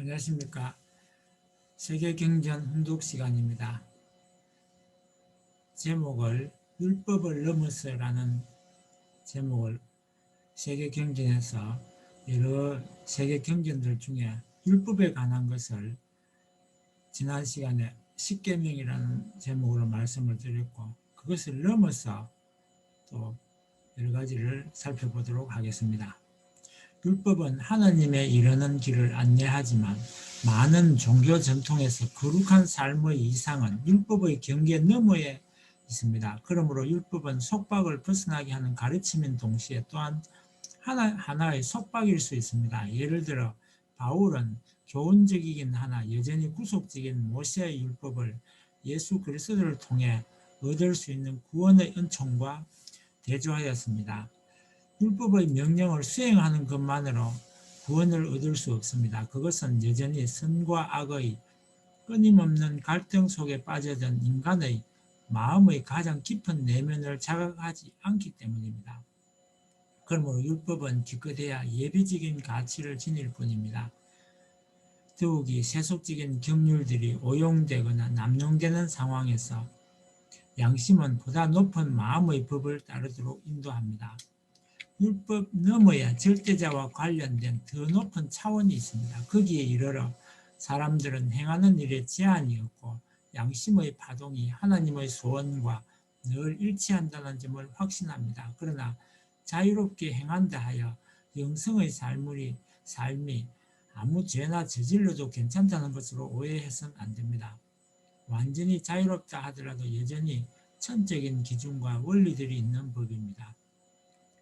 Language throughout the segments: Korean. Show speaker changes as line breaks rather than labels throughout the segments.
안녕하십니까. 세계경전 훈독 시간입니다. 제목을 율법을 넘어서라는 제목을 세계경전에서 여러 세계경전들 중에 율법에 관한 것을 지난 시간에 십계명이라는 제목으로 말씀을 드렸고, 그것을 넘어서 또 여러 가지를 살펴보도록 하겠습니다. 율법은 하나님의 이르는 길을 안내하지만 많은 종교 전통에서 거룩한 삶의 이상은 율법의 경계 너머에 있습니다. 그러므로 율법은 속박을 벗어나게 하는 가르침인 동시에 또한 하나의 속박일 수 있습니다. 예를 들어 바울은 교훈적이긴 하나 여전히 구속적인 모세의 율법을 예수 그리스도를 통해 얻을 수 있는 구원의 은총과 대조하였습니다. 율법의 명령을 수행하는 것만으로 구원을 얻을 수 없습니다. 그것은 여전히 선과 악의 끊임없는 갈등 속에 빠져든 인간의 마음의 가장 깊은 내면을 자각하지 않기 때문입니다. 그러므로 율법은 기껏해야 예비적인 가치를 지닐 뿐입니다. 더욱이 세속적인 규율들이 오용되거나 남용되는 상황에서 양심은 보다 높은 마음의 법을 따르도록 인도합니다. 율법 넘어야 절대자와 관련된 더 높은 차원이 있습니다. 거기에 이르러 사람들은 행하는 일에 제한이 없고 양심의 파동이 하나님의 소원과 늘 일치한다는 점을 확신합니다. 그러나 자유롭게 행한다 하여 영성의 삶이 아무 죄나 저질러도 괜찮다는 것으로 오해해서는 안 됩니다. 완전히 자유롭다 하더라도 여전히 천적인 기준과 원리들이 있는 법입니다.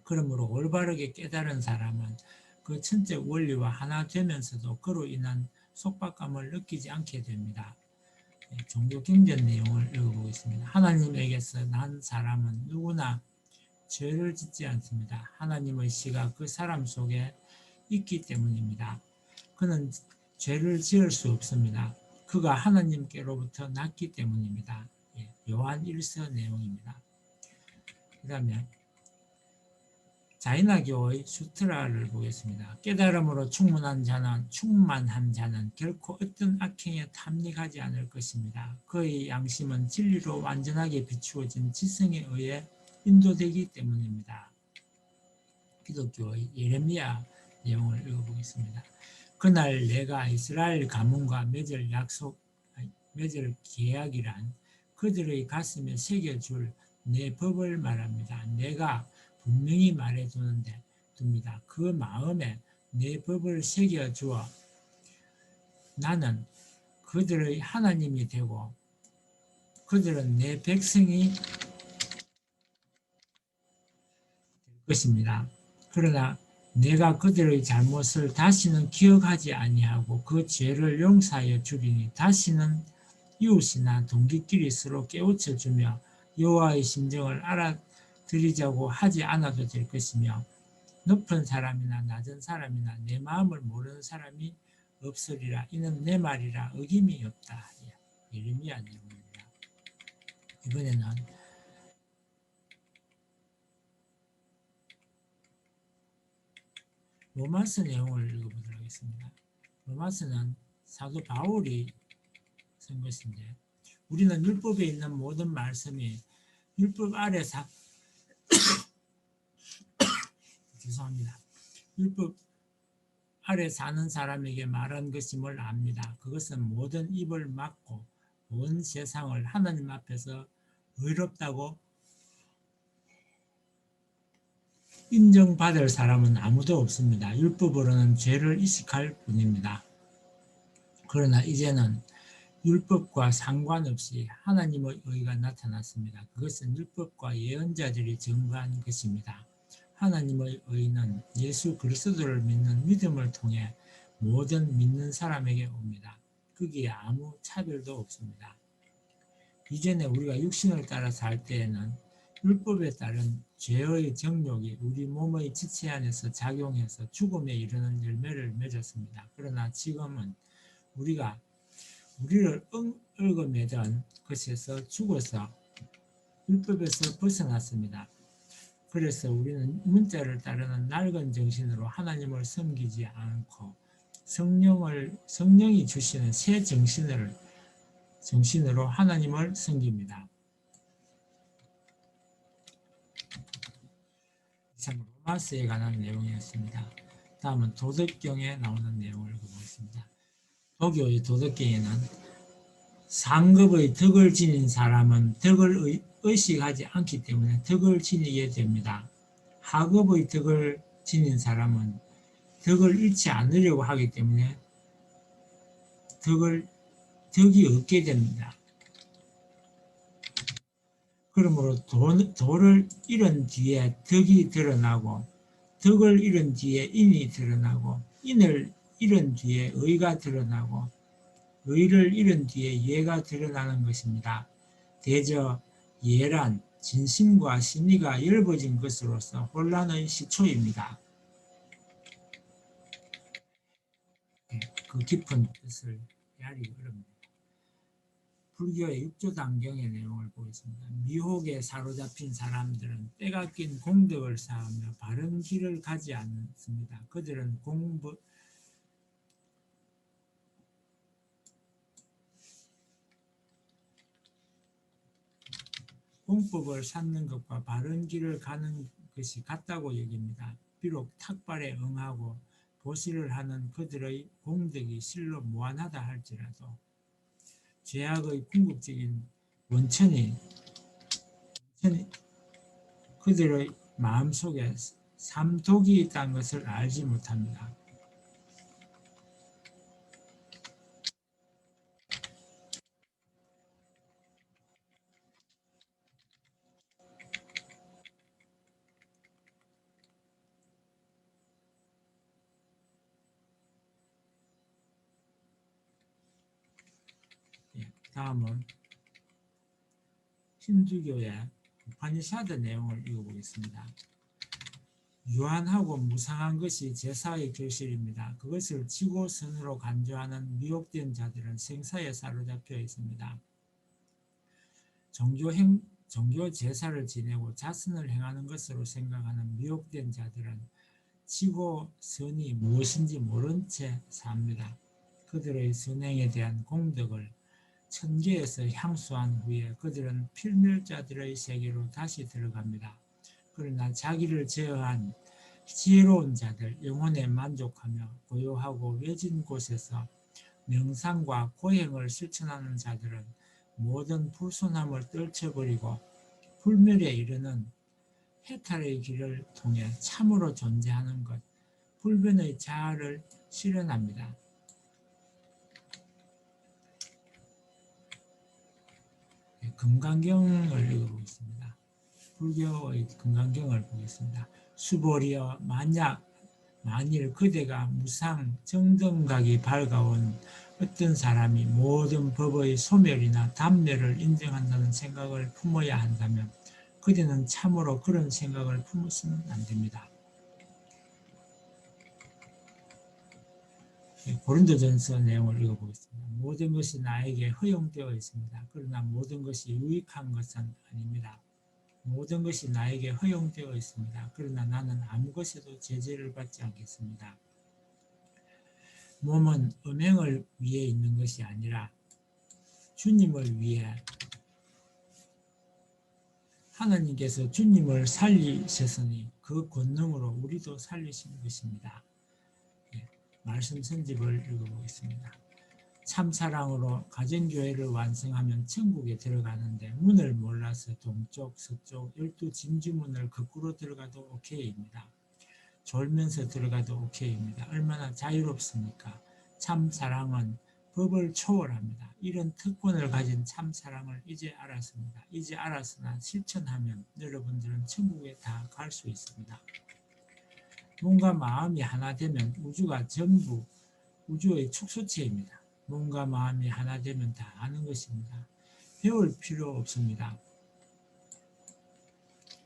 그러므로 올바르게 깨달은 사람은 그 천적 원리와 하나 되면서도 그로 인한 속박감을 느끼지 않게 됩니다. 종교 경전 내용을 읽어보겠습니다. 하나님에게서 난 사람은 누구나 죄를 짓지 않습니다. 하나님의 시가 그 사람 속에 있기 때문입니다. 그는 죄를 지을 수 없습니다. 그가 하나님께로부터 났기 때문입니다. 요한 1서 내용입니다. 그 다음에 자이나교의 수트라를 보겠습니다. 깨달음으로 충만한 자는 결코 어떤 악행에 탐닉하지 않을 것입니다. 그의 양심은 진리로 완전하게 비추어진 지성에 의해 인도되기 때문입니다. 기독교의 예레미야 내용을 읽어보겠습니다. 그날 내가 이스라엘 가문과 맺을 계약이란 그들의 가슴에 새겨줄 내 법을 말합니다. 내가 분명히 말해둡니다. 그 마음에 내 법을 새겨주어 나는 그들의 하나님이 되고 그들은 내 백성이 될 것입니다. 그러나 내가 그들의 잘못을 다시는 기억하지 아니하고 그 죄를 용서하여 주리니 다시는 이웃이나 동기끼리 서로 깨우쳐 주며 여호와의 심정을 알아들이자고 하지 않아도 될 것이며 높은 사람이나 낮은 사람이나 내 마음을 모르는 사람이 없으리라. 이는 내 말이라 어김이 없다. 예레미야 내용입니다. 이번에는 로마서 내용을 읽어보도록 하겠습니다. 로마서는 사도 바울이 쓴 것인데 우리는 율법에 있는 모든 말씀이 율법 아래 죄송합니다. 율법 아래 사는 사람에게 말한 것임을 압니다. 그것은 모든 입을 막고 온 세상을 하나님 앞에서 의롭다고 인정받을 사람은 아무도 없습니다. 율법으로는 죄를 인식할 뿐입니다. 그러나 이제는 율법과 상관없이 하나님의 의가 나타났습니다. 그것은 율법과 예언자들이 증거한 것입니다. 하나님의 의는 예수 그리스도를 믿는 믿음을 통해 모든 믿는 사람에게 옵니다. 거기에 아무 차별도 없습니다. 이전에 우리가 육신을 따라 살 때에는 율법에 따른 죄의 정욕이 우리 몸의 지체 안에서 작용해서 죽음에 이르는 열매를 맺었습니다. 그러나 지금은 우리가 우리를 얽어매던 것에서 죽어서 율법에서 벗어났습니다. 그래서 우리는 문자를 따르는 낡은 정신으로 하나님을 섬기지 않고 성령이 주시는 새 정신으로 하나님을 섬깁니다. 이상 로마서에 관한 내용이었습니다. 다음은 도덕경에 나오는 내용을 보겠습니다. 도교의 도덕경에는 상급의 덕을 지닌 사람은 덕을 의식하지 않기 때문에 덕을 지니게 됩니다. 하급의 덕을 지닌 사람은 덕을 잃지 않으려고 하기 때문에 덕이 없게 됩니다. 그러므로 도를 잃은 뒤에 덕이 드러나고 덕을 잃은 뒤에 인이 드러나고 인을 잃은 뒤에 의가 드러나고 의를 잃은 뒤에 예가 드러나는 것입니다. 대저 예란 진심과 심리가 엷어진 것으로서 혼란의 시초입니다. 그 깊은 뜻을 헤아리기 어렵습니다. 불교의 육조단경의 내용을 보겠습니다. 미혹에 사로잡힌 사람들은 때가 낀 공덕을 쌓으며 바른 길을 가지 않습니다. 그들은 공법을 찾는 것과 바른 길을 가는 것이 같다고 여깁니다. 비록 탁발에 응하고 보시를 하는 그들의 공덕이 실로 무한하다 할지라도 죄악의 궁극적인 원천이 그들의 마음속에 삼독이 있다는 것을 알지 못합니다. 다음은 힌두교의 우파니샤드 내용을 읽어보겠습니다. 유한하고 무상한 것이 제사의 결실입니다. 그것을 지고선으로 간주하는 미혹된 자들은 생사에 사로잡혀 있습니다. 종교 제사를 지내고 자선을 행하는 것으로 생각하는 미혹된 자들은 지고선이 무엇인지 모른 채 삽니다. 그들의 선행에 대한 공덕을 천계에서 향수한 후에 그들은 필멸자들의 세계로 다시 들어갑니다. 그러나 자기를 제어한 지혜로운 자들, 영혼에 만족하며 고요하고 외진 곳에서 명상과 고행을 실천하는 자들은 모든 불순함을 떨쳐버리고 불멸에 이르는 해탈의 길을 통해 참으로 존재하는 것, 불변의 자아를 실현합니다. 금강경을 읽어보겠습니다. 불교의 금강경을 보겠습니다. 수보리여 만일 그대가 무상 정등각이 밝아온 어떤 사람이 모든 법의 소멸이나 담멸을 인정한다는 생각을 품어야 한다면 그대는 참으로 그런 생각을 품어서는 안 됩니다. 고린도전서 내용을 읽어보겠습니다. 모든 것이 나에게 허용되어 있습니다. 그러나 모든 것이 유익한 것은 아닙니다. 모든 것이 나에게 허용되어 있습니다. 그러나 나는 아무 것에도 제재를 받지 않겠습니다. 몸은 음행을 위해 있는 것이 아니라 주님을 위해 하나님께서 주님을 살리셨으니 그 권능으로 우리도 살리신 것입니다. 말씀 선집을 읽어보겠습니다. 참사랑으로 가정교회를 완성하면 천국에 들어가는데 문을 몰라서 동쪽, 서쪽 12진주문을 거꾸로 들어가도 오케이입니다. 졸면서 들어가도 오케이입니다. 얼마나 자유롭습니까? 참사랑은 법을 초월합니다. 이런 특권을 가진 참사랑을 이제 알았습니다. 이제 알았으나 실천하면 여러분들은 천국에 다 갈 수 있습니다. 몸과 마음이 하나 되면 우주가 전부 우주의 축소체입니다. 몸과 마음이 하나 되면 다 아는 것입니다. 배울 필요 없습니다.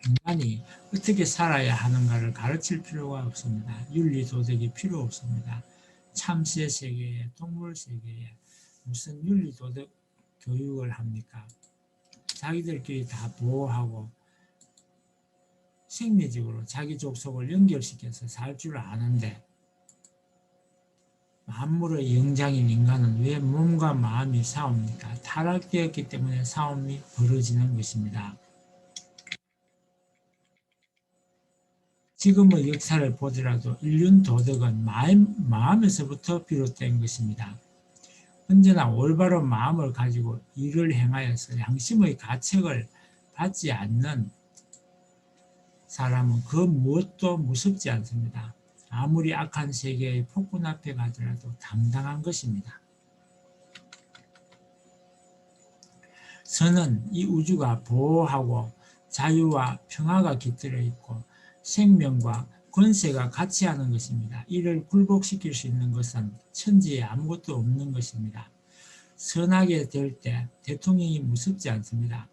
인간이 어떻게 살아야 하는가를 가르칠 필요가 없습니다. 윤리 도덕이 필요 없습니다. 참새 세계에 동물 세계에 무슨 윤리 도덕 교육을 합니까? 자기들끼리 다 보호하고 생리적으로 자기 족속을 연결시켜서 살 줄 아는데 만물의 영장인 인간은 왜 몸과 마음이 싸웁니까? 타락되었기 때문에 싸움이 벌어지는 것입니다. 지금의 역사를 보더라도 인륜 도덕은 마음에서부터 비롯된 것입니다. 언제나 올바른 마음을 가지고 일을 행하여서 양심의 가책을 받지 않는 사람은 그 무엇도 무섭지 않습니다. 아무리 악한 세계의 폭군 앞에 가더라도 당당한 것입니다. 선은 이 우주가 보호하고 자유와 평화가 깃들어 있고 생명과 권세가 같이 하는 것입니다. 이를 굴복시킬 수 있는 것은 천지에 아무것도 없는 것입니다. 선하게 될 때 대통령이 무섭지 않습니다.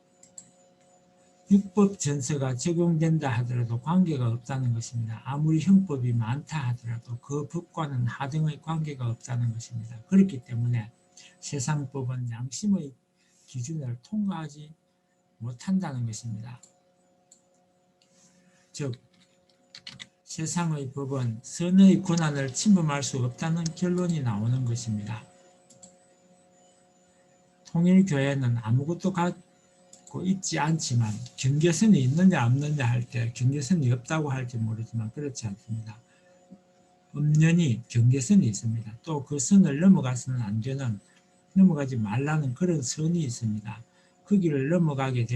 율법 전서가 적용된다 하더라도 관계가 없다는 것입니다. 아무리 형법이 많다 하더라도 그 법과는 하등의 관계가 없다는 것입니다. 그렇기 때문에 세상법은 양심의 기준을 통과하지 못한다는 것입니다. 즉 세상의 법은 선의 권한을 침범할 수 없다는 결론이 나오는 것입니다. 통일교회는 아무것도 갖고 있지 않지만 경계선이 있느냐 없느냐 할 때 경계선이 없다고 할지 모르지만 그렇지 않습니다. 엄연히 경계선이 있습니다. 또 그 선을 넘어가서는 안 되는, 넘어가지 말라는 그런 선이 있습니다. 그 길을 넘어가게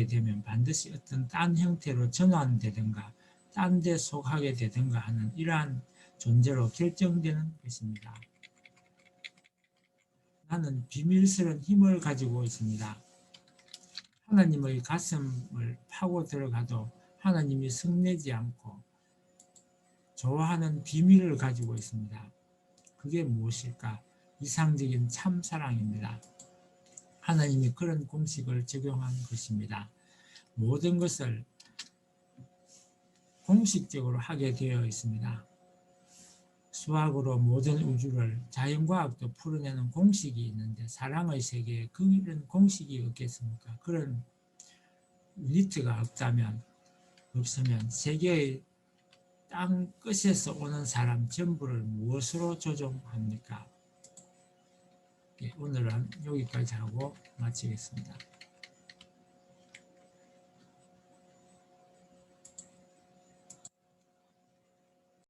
되면 반드시 어떤 딴 형태로 전환되든가 딴 데 속하게 되든가 하는 이러한 존재로 결정되는 것입니다. 나는 비밀스러운 힘을 가지고 있습니다. 하나님의 가슴을 파고 들어가도 하나님이 성내지 않고 좋아하는 비밀을 가지고 있습니다. 그게 무엇일까? 이상적인 참사랑입니다. 하나님이 그런 공식을 적용한 것입니다. 모든 것을 공식적으로 하게 되어 있습니다. 수학으로 모든 우주를, 자연과학도 풀어내는 공식이 있는데 사랑의 세계에 그런 공식이 없겠습니까? 그런 유니트가 없으면 세계의 땅 끝에서 오는 사람 전부를 무엇으로 조종합니까? 오늘은 여기까지 하고 마치겠습니다.